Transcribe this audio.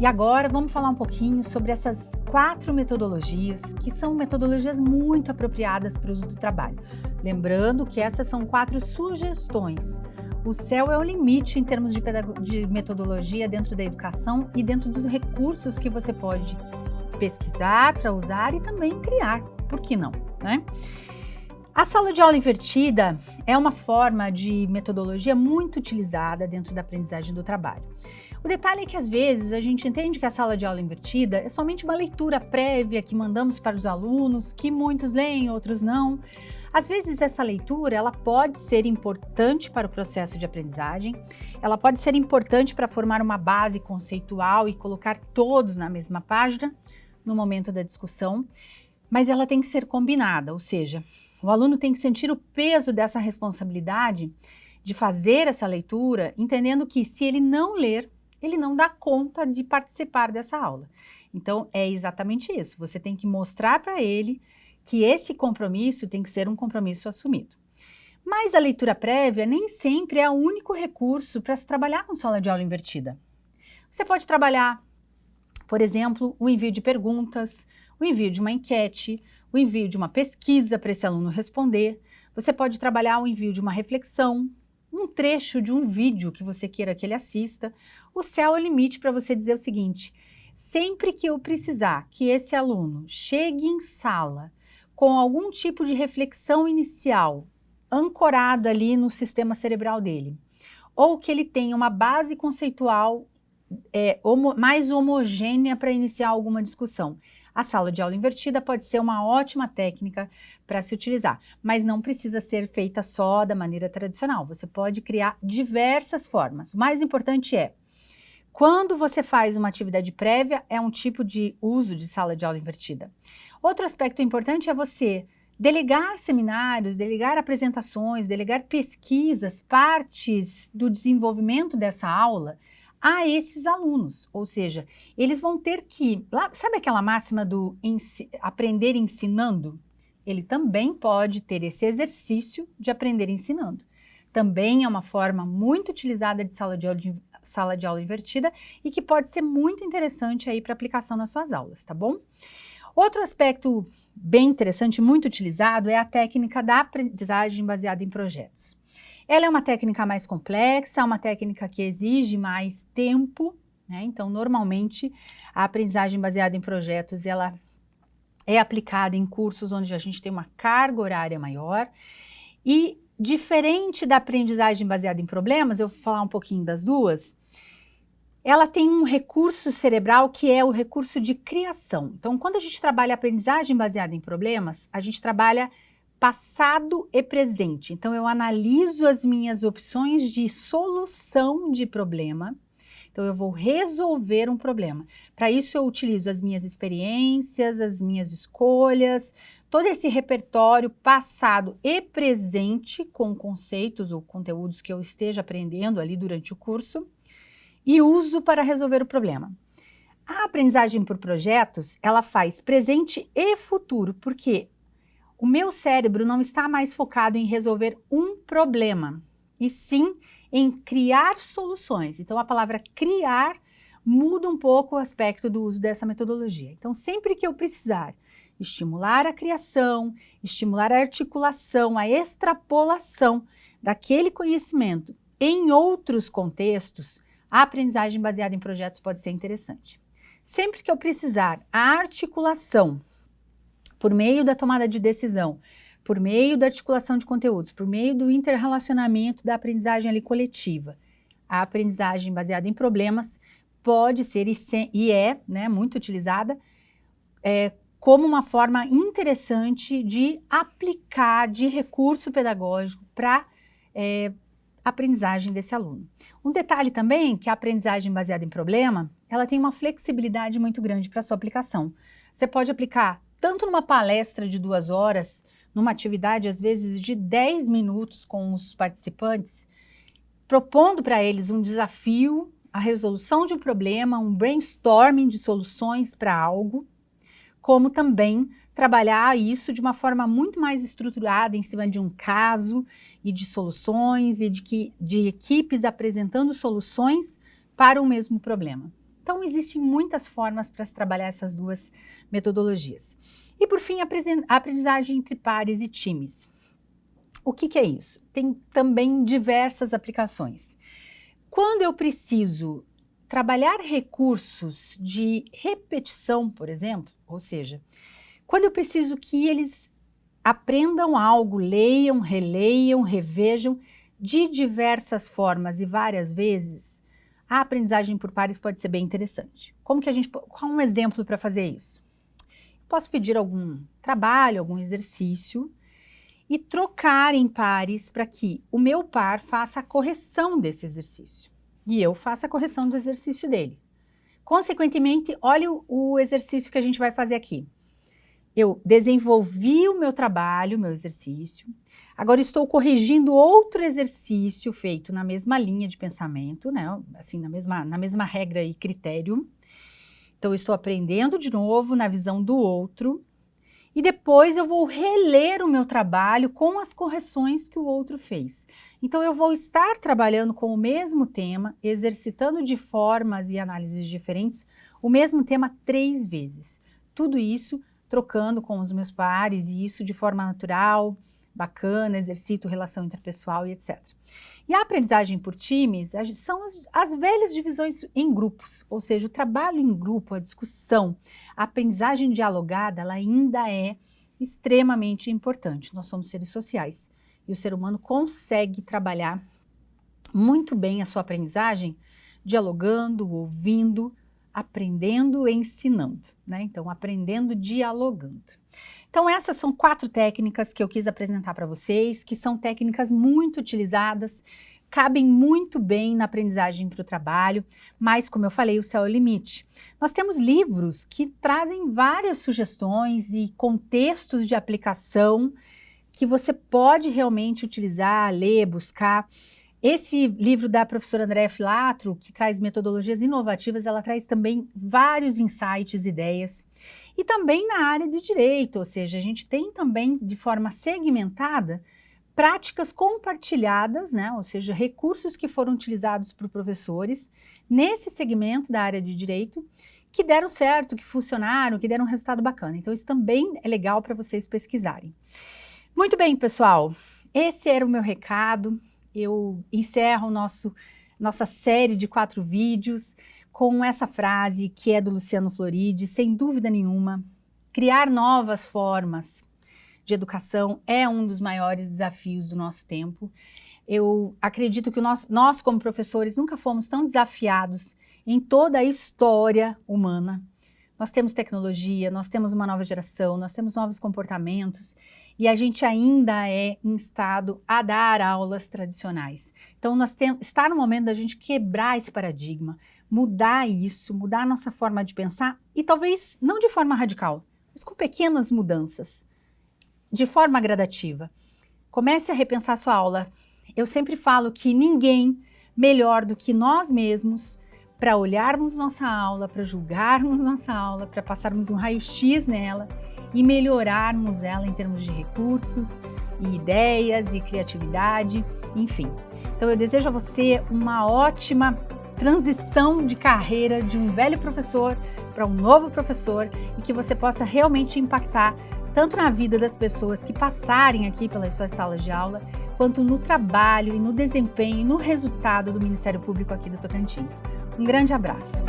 E agora vamos falar um pouquinho sobre essas 4 metodologias, que são metodologias muito apropriadas para o uso do trabalho. Lembrando que essas são 4 sugestões. O céu é o limite em termos de metodologia dentro da educação e dentro dos recursos que você pode pesquisar para usar e também criar. Por que não, né? A sala de aula invertida é uma forma de metodologia muito utilizada dentro da aprendizagem do trabalho. O detalhe é que às vezes a gente entende que a sala de aula invertida é somente uma leitura prévia que mandamos para os alunos, que muitos leem, outros não. Às vezes essa leitura ela pode ser importante para o processo de aprendizagem, ela pode ser importante para formar uma base conceitual e colocar todos na mesma página no momento da discussão, mas ela tem que ser combinada, ou seja, o aluno tem que sentir o peso dessa responsabilidade de fazer essa leitura, entendendo que se ele não ler, ele não dá conta de participar dessa aula. Então, é exatamente isso. Você tem que mostrar para ele que esse compromisso tem que ser um compromisso assumido. Mas a leitura prévia nem sempre é o único recurso para se trabalhar com sala de aula invertida. Você pode trabalhar, por exemplo, o envio de perguntas, o envio de uma enquete, o envio de uma pesquisa para esse aluno responder. Você pode trabalhar o envio de uma reflexão, um trecho de um vídeo que você queira que ele assista. O céu é o limite para você dizer o seguinte: sempre que eu precisar que esse aluno chegue em sala com algum tipo de reflexão inicial ancorado ali no sistema cerebral dele, ou que ele tenha uma base conceitual mais homogênea para iniciar alguma discussão, a sala de aula invertida pode ser uma ótima técnica para se utilizar, mas não precisa ser feita só da maneira tradicional. Você pode criar diversas formas. O mais importante é, quando você faz uma atividade prévia, é um tipo de uso de sala de aula invertida. Outro aspecto importante é você delegar seminários, delegar apresentações, delegar pesquisas, partes do desenvolvimento dessa aula a esses alunos, ou seja, eles vão ter que, sabe aquela máxima do aprender ensinando? Ele também pode ter esse exercício de aprender ensinando. Também é uma forma muito utilizada de sala de aula invertida e que pode ser muito interessante aí para aplicação nas suas aulas, tá bom? Outro aspecto bem interessante, muito utilizado, é a técnica da aprendizagem baseada em projetos. Ela é uma técnica mais complexa, uma técnica que exige mais tempo, né? Então, normalmente, a aprendizagem baseada em projetos, ela é aplicada em cursos onde a gente tem uma carga horária maior e, diferente da aprendizagem baseada em problemas, eu vou falar um pouquinho das duas, ela tem um recurso cerebral que é o recurso de criação. Então, quando a gente trabalha aprendizagem baseada em problemas, a gente trabalha passado e presente. Então, eu analiso as minhas opções de solução de problema. Então, eu vou resolver um problema. Para isso, eu utilizo as minhas experiências, as minhas escolhas, todo esse repertório passado e presente com conceitos ou conteúdos que eu esteja aprendendo ali durante o curso e uso para resolver o problema. A aprendizagem por projetos, ela faz presente e futuro, porque o meu cérebro não está mais focado em resolver um problema, e sim em criar soluções. Então, a palavra criar muda um pouco o aspecto do uso dessa metodologia. Então, sempre que eu precisar estimular a criação, estimular a articulação, a extrapolação daquele conhecimento em outros contextos, a aprendizagem baseada em projetos pode ser interessante. Sempre que eu precisar a articulação por meio da tomada de decisão, por meio da articulação de conteúdos, por meio do interrelacionamento da aprendizagem ali coletiva, a aprendizagem baseada em problemas pode ser e é, né, muito utilizada como uma forma interessante de aplicar de recurso pedagógico para aprendizagem desse aluno. Um detalhe também que a aprendizagem baseada em problema, ela tem uma flexibilidade muito grande para sua aplicação. Você pode aplicar tanto numa palestra de 2 horas, numa atividade às vezes de 10 minutos com os participantes, propondo para eles um desafio, a resolução de um problema, um brainstorming de soluções para algo, como também trabalhar isso de uma forma muito mais estruturada em cima de um caso e de soluções e de equipes apresentando soluções para o mesmo problema. Então, existem muitas formas para se trabalhar essas duas metodologias. E, por fim, a aprendizagem entre pares e times. O que é isso? Tem também diversas aplicações. Quando eu preciso trabalhar recursos de repetição, por exemplo, ou seja, quando eu preciso que eles aprendam algo, leiam, releiam, revejam de diversas formas e várias vezes, a aprendizagem por pares pode ser bem interessante. Qual um exemplo para fazer isso? Posso pedir algum trabalho, algum exercício e trocar em pares para que o meu par faça a correção desse exercício e eu faça a correção do exercício dele. Consequentemente, olha o exercício que a gente vai fazer aqui. Eu desenvolvi o meu trabalho, o meu exercício, agora estou corrigindo outro exercício feito na mesma linha de pensamento, né? Assim, na mesma regra e critério. Então, eu estou aprendendo de novo na visão do outro e depois eu vou reler o meu trabalho com as correções que o outro fez. Então, eu vou estar trabalhando com o mesmo tema, exercitando de formas e análises diferentes o mesmo tema 3 vezes. Tudo isso trocando com os meus pares e isso de forma natural, bacana, exercito relação interpessoal e etc. E a aprendizagem por times são as velhas divisões em grupos, ou seja, o trabalho em grupo, a discussão, a aprendizagem dialogada, ela ainda é extremamente importante. Nós somos seres sociais e o ser humano consegue trabalhar muito bem a sua aprendizagem dialogando, ouvindo, aprendendo e ensinando, né? Então, aprendendo, dialogando. Então, essas são 4 técnicas que eu quis apresentar para vocês, que são técnicas muito utilizadas, cabem muito bem na aprendizagem para o trabalho, mas, como eu falei, o céu é o limite. Nós temos livros que trazem várias sugestões e contextos de aplicação que você pode realmente utilizar, ler, buscar. Esse livro da professora Andréa Filatro, que traz metodologias inovativas, ela traz também vários insights, ideias. E também na área de direito, ou seja, a gente tem também de forma segmentada práticas compartilhadas, né? Ou seja, recursos que foram utilizados por professores nesse segmento da área de direito, que deram certo, que funcionaram, que deram um resultado bacana. Então isso também é legal para vocês pesquisarem. Muito bem, pessoal, esse era o meu recado. Eu encerro nossa série de 4 vídeos com essa frase que é do Luciano Floridi, sem dúvida nenhuma, criar novas formas de educação é um dos maiores desafios do nosso tempo. Eu acredito que nós como professores nunca fomos tão desafiados em toda a história humana. Nós temos tecnologia, nós temos uma nova geração, nós temos novos comportamentos e a gente ainda é instado a dar aulas tradicionais. Então, está no momento da gente quebrar esse paradigma, mudar isso, mudar a nossa forma de pensar e talvez não de forma radical, mas com pequenas mudanças, de forma gradativa. Comece a repensar a sua aula. Eu sempre falo que ninguém melhor do que nós mesmos para olharmos nossa aula, para julgarmos nossa aula, para passarmos um raio-x nela e melhorarmos ela em termos de recursos, e ideias e criatividade, enfim. Então eu desejo a você uma ótima transição de carreira de um velho professor para um novo professor e que você possa realmente impactar tanto na vida das pessoas que passarem aqui pelas suas salas de aula, quanto no trabalho e no desempenho e no resultado do Ministério Público aqui do Tocantins. Um grande abraço!